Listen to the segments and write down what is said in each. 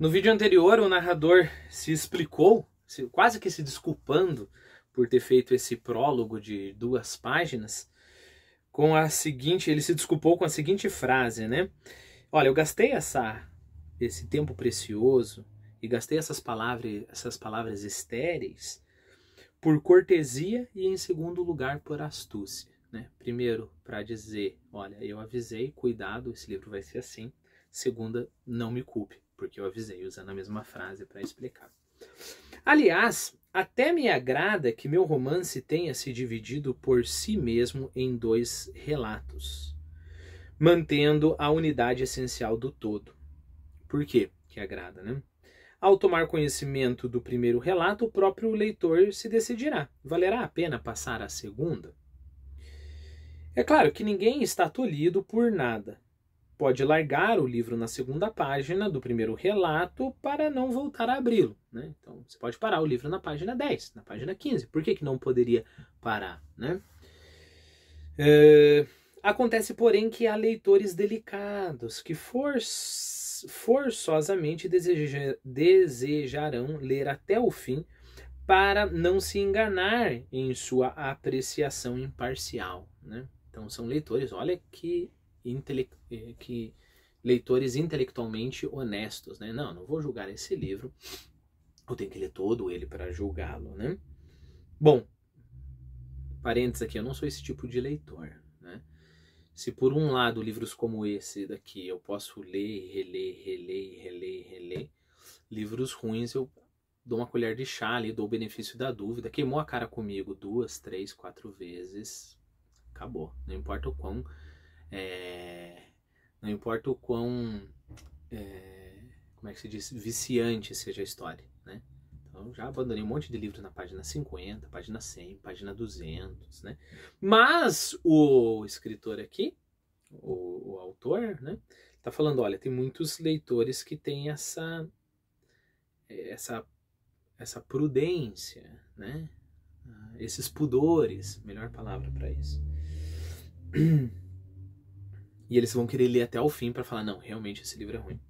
No vídeo anterior, o narrador se explicou, quase que se desculpando por ter feito esse prólogo de 2 páginas, com a seguinte, ele se desculpou com a seguinte frase, né? Olha, eu gastei esse tempo precioso e gastei essas palavras estéreis por cortesia e, em segundo lugar, por astúcia, né? Primeiro, para dizer, olha, eu avisei, cuidado, esse livro vai ser assim. Segunda, não me culpe, porque eu avisei, usando a mesma frase para explicar. Aliás, até me agrada que meu romance tenha se dividido por si mesmo em 2 relatos, mantendo a unidade essencial do todo. Por quê que agrada, né? Ao tomar conhecimento do primeiro relato, o próprio leitor se decidirá. Valerá a pena passar à segunda? É claro que ninguém está tolhido por nada. Pode largar o livro na segunda página do primeiro relato para não voltar a abri-lo, né? Então, você pode parar o livro na página 10, na página 15. Por que não poderia parar, né? Acontece, porém, que há leitores delicados que forçosamente desejarão ler até o fim para não se enganar em sua apreciação imparcial, né? Então, são leitores, olha que leitores intelectualmente honestos, né? Não vou julgar esse livro, eu tenho que ler todo ele para julgá-lo, né? Bom, parênteses aqui, eu não sou esse tipo de leitor, né? Se por um lado livros como esse daqui eu posso ler, reler, livros ruins eu dou uma colher de chá ali, dou o benefício da dúvida, queimou a cara comigo 2, 3, 4 vezes, acabou, não importa o quão como é que se diz, viciante seja a história, né? Então já abandonei um monte de livros na página 50, página 100, página 200, né? Mas o escritor aqui, o autor, né, tá falando, olha, tem muitos leitores que têm essa prudência, né? Esses pudores, melhor palavra para isso. E eles vão querer ler até o fim para falar, não, realmente esse livro é ruim.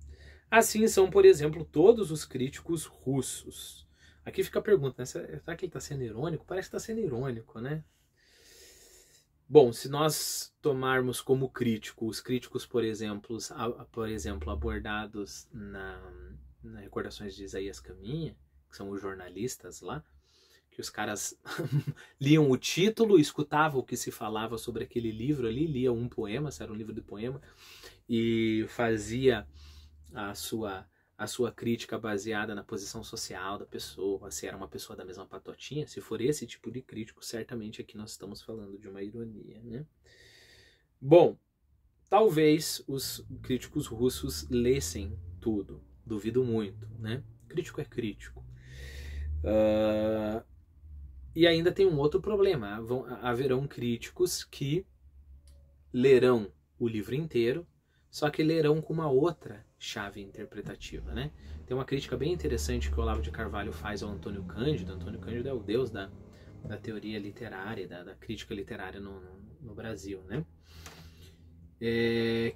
Assim são, por exemplo, todos os críticos russos. Aqui fica a pergunta, né? Será que ele está sendo irônico? Parece que está sendo irônico, né? Bom, se nós tomarmos como crítico os críticos, por exemplo, abordados na Recordações de Isaías Caminha, que são os jornalistas lá, que os caras liam o título, escutavam o que se falava sobre aquele livro ali, liam um poema, se era um livro de poema, e fazia a sua crítica baseada na posição social da pessoa, se era uma pessoa da mesma patotinha. Se for esse tipo de crítico, certamente aqui nós estamos falando de uma ironia, né? Bom, talvez os críticos russos lessem tudo, duvido muito, né? Crítico é crítico. E ainda tem um outro problema, haverão críticos que lerão o livro inteiro, só que lerão com uma outra chave interpretativa, né? Tem uma crítica bem interessante que o Olavo de Carvalho faz ao Antônio Cândido. Antônio Cândido é o deus da teoria literária, da crítica literária no Brasil, né?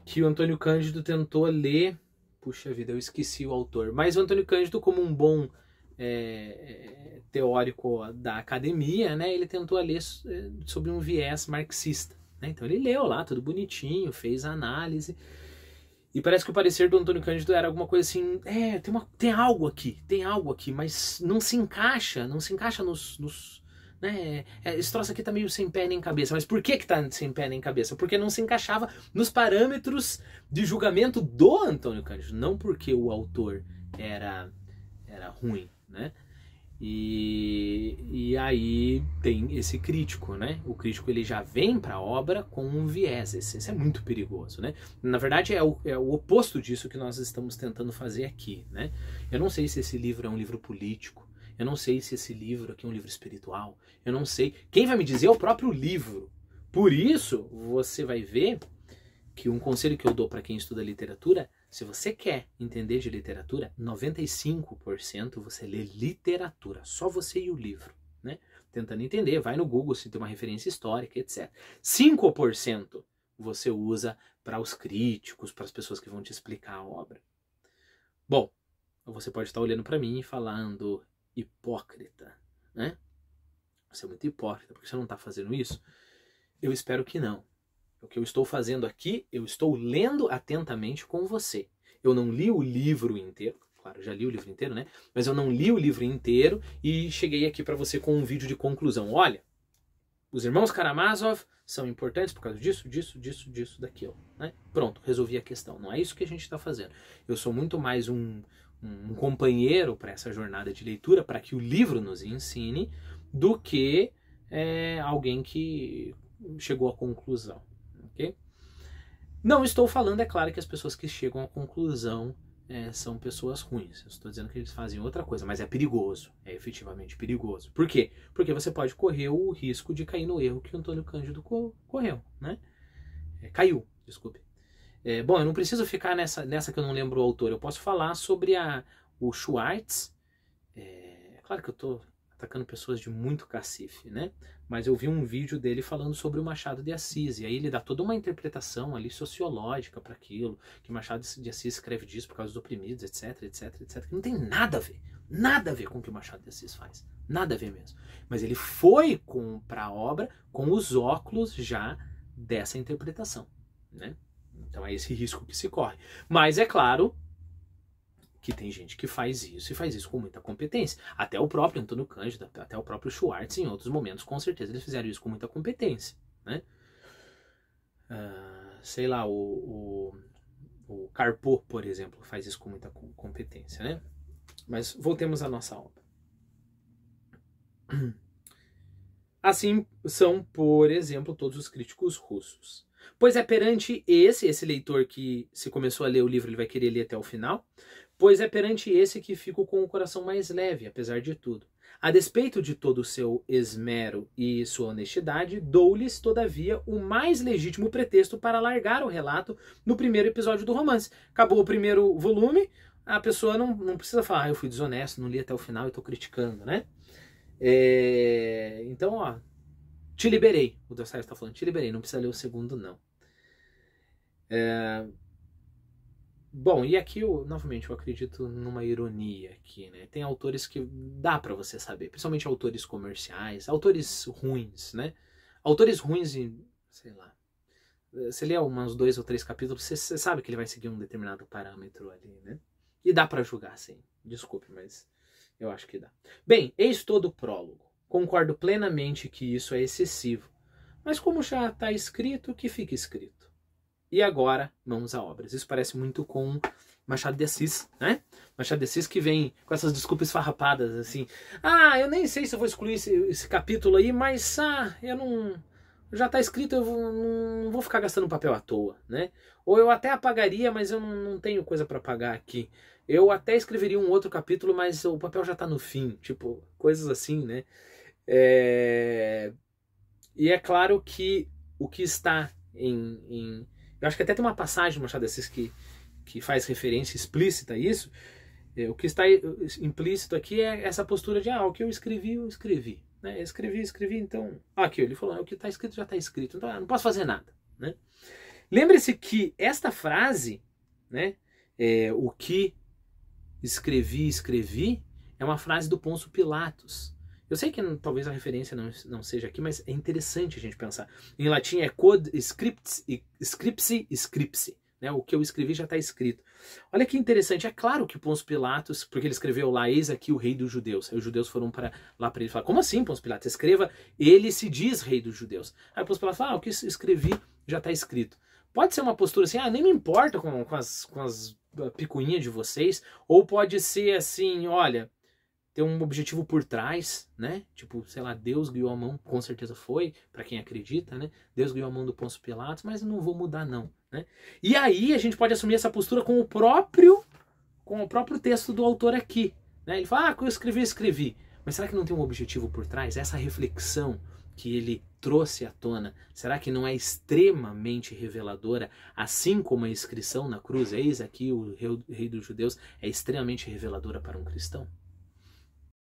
Que o Antônio Cândido tentou ler... Puxa vida, eu esqueci o autor. Mas o Antônio Cândido, como um bom teórico da academia, né, ele tentou ler sobre um viés marxista, né? Então ele leu lá, tudo bonitinho, fez a análise, e parece que o parecer do Antônio Cândido era alguma coisa assim, tem algo aqui, mas não se encaixa nos né, esse troço aqui tá meio sem pé nem cabeça. Mas por que tá sem pé nem cabeça? Porque não se encaixava nos parâmetros de julgamento do Antônio Cândido, não porque o autor era ruim, né? E aí tem esse crítico, né? O crítico ele já vem para a obra com um viés. Isso é muito perigoso, né? Na verdade é o oposto disso que nós estamos tentando fazer aqui, né? Eu não sei se esse livro é um livro político. Eu não sei se esse livro aqui é um livro espiritual. Eu não sei. Quem vai me dizer é o próprio livro. Por isso, você vai ver que um conselho que eu dou para quem estuda literatura, se você quer entender de literatura, 95% você lê literatura, só você e o livro, né? Tentando entender, vai no Google se tem uma referência histórica, etc. 5% você usa para os críticos, para as pessoas que vão te explicar a obra. Bom, você pode estar olhando para mim e falando, hipócrita, né? Você é muito hipócrita, porque você não está fazendo isso? Eu espero que não. O que eu estou fazendo aqui, eu estou lendo atentamente com você. Eu não li o livro inteiro, claro, já li o livro inteiro, né? Mas eu não li o livro inteiro e cheguei aqui para você com um vídeo de conclusão. Olha, os irmãos Karamazov são importantes por causa disso, daquilo, né? Pronto, resolvi a questão. Não é isso que a gente está fazendo. Eu sou muito mais um companheiro para essa jornada de leitura, para que o livro nos ensine, do que alguém que chegou à conclusão. Okay? Não estou falando, é claro, que as pessoas que chegam à conclusão são pessoas ruins. Eu estou dizendo que eles fazem outra coisa, mas é perigoso. É efetivamente perigoso. Por quê? Porque você pode correr o risco de cair no erro que o Antônio Cândido correu, né? Caiu, desculpe. Bom, eu não preciso ficar nessa que eu não lembro o autor. Eu posso falar sobre o Schwartz. É claro que eu estou atacando pessoas de muito cacife, né? Mas eu vi um vídeo dele falando sobre o Machado de Assis, e aí ele dá toda uma interpretação ali sociológica para aquilo, que Machado de Assis escreve disso por causa dos oprimidos, etc, que não tem nada a ver com o que o Machado de Assis faz, nada a ver mesmo. Mas ele foi para a obra com os óculos já dessa interpretação, né? Então é esse risco que se corre. Mas é claro que tem gente que faz isso e faz isso com muita competência. Até o próprio Antônio Cândido, até o próprio Schwartz, em outros momentos, com certeza, eles fizeram isso com muita competência, né? Sei lá, o Carpo, por exemplo, faz isso com muita competência, né? Mas voltemos à nossa obra. Assim são, por exemplo, todos os críticos russos. Pois é perante esse leitor que, se começou a ler o livro, ele vai querer ler até o final, pois é perante esse que fico com o coração mais leve, apesar de tudo. A despeito de todo o seu esmero e sua honestidade, dou-lhes, todavia, o mais legítimo pretexto para largar o relato no primeiro episódio do romance. Acabou o primeiro volume, a pessoa não precisa falar, eu fui desonesto, não li até o final e estou criticando, né? Então, ó, te liberei. O Dostoiévski está falando, te liberei, não precisa ler o segundo, não. Bom, e aqui, novamente, eu acredito numa ironia aqui, né? Tem autores que dá pra você saber, principalmente autores comerciais, autores ruins, né? Autores ruins, sei lá, você lê uns 2 ou 3 capítulos, você sabe que ele vai seguir um determinado parâmetro ali, né? E dá pra julgar, sim. Desculpe, mas eu acho que dá. Bem, eis todo o prólogo. Concordo plenamente que isso é excessivo, mas como já está escrito, que fique escrito. E agora, mãos a obras. Isso parece muito com Machado de Assis, né? Machado de Assis que vem com essas desculpas farrapadas, assim. Eu nem sei se eu vou excluir esse capítulo aí, mas eu não... Já está escrito, eu não vou ficar gastando papel à toa, né? Ou eu até apagaria, mas eu não tenho coisa para apagar aqui. Eu até escreveria um outro capítulo, mas o papel já está no fim. Tipo, coisas assim, né? E é claro que o que está eu acho que até tem uma passagem do Machado de Assis que faz referência explícita a isso. O que está implícito aqui é essa postura de o que eu escrevi. Né? Escrevi, então... Aqui, ele falou, o que está escrito já está escrito, então eu não posso fazer nada. Né? Lembre-se que esta frase, né, o que escrevi, é uma frase do Pôncio Pilatos. Eu sei que talvez a referência não seja aqui, mas é interessante a gente pensar. Em latim é quod scripsi, né? O que eu escrevi já está escrito. Olha que interessante, é claro que Pôncio Pilatos, porque ele escreveu lá, eis aqui o rei dos judeus. Aí os judeus foram lá para ele falar, como assim, Pôncio Pilatos? Escreva, ele se diz rei dos judeus. Aí Pôncio Pilatos fala, o que escrevi já está escrito. Pode ser uma postura assim, nem me importa com as picuinhas de vocês, ou pode ser assim, olha... ter um objetivo por trás, né? Tipo, sei lá, Deus guiou a mão, com certeza foi, para quem acredita, né? Deus guiou a mão do Pôncio Pilatos, mas eu não vou mudar não, né? E aí a gente pode assumir essa postura com o próprio texto do autor aqui, né? Ele fala, que eu escrevi. Mas será que não tem um objetivo por trás? Essa reflexão que ele trouxe à tona, será que não é extremamente reveladora, assim como a inscrição na cruz, eis aqui o rei dos judeus, é extremamente reveladora para um cristão?